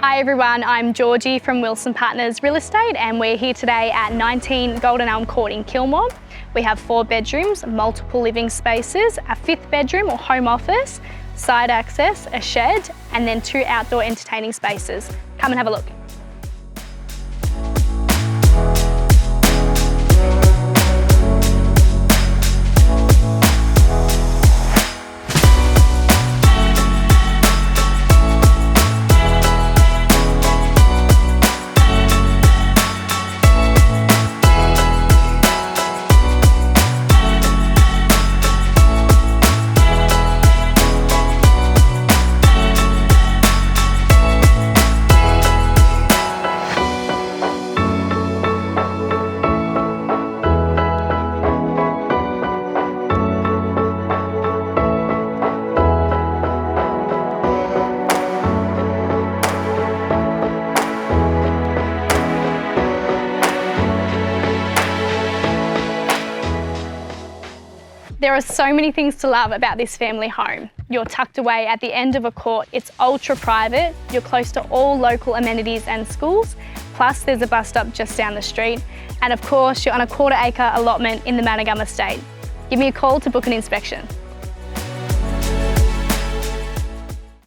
Hi everyone, I'm Georgie from Wilson Partners Real Estate and we're here today at 19 Golden Elm Court in Kilmore. We have 4 bedrooms, multiple living spaces, a 5th bedroom or home office, side access, a shed, and then 2 outdoor entertaining spaces. Come and have a look. There are so many things to love about this family home. You're tucked away at the end of a court, it's ultra private, you're close to all local amenities and schools, plus there's a bus stop just down the street, and of course you're on a 1/4 acre allotment in the Manigum estate. Give me a call to book an inspection.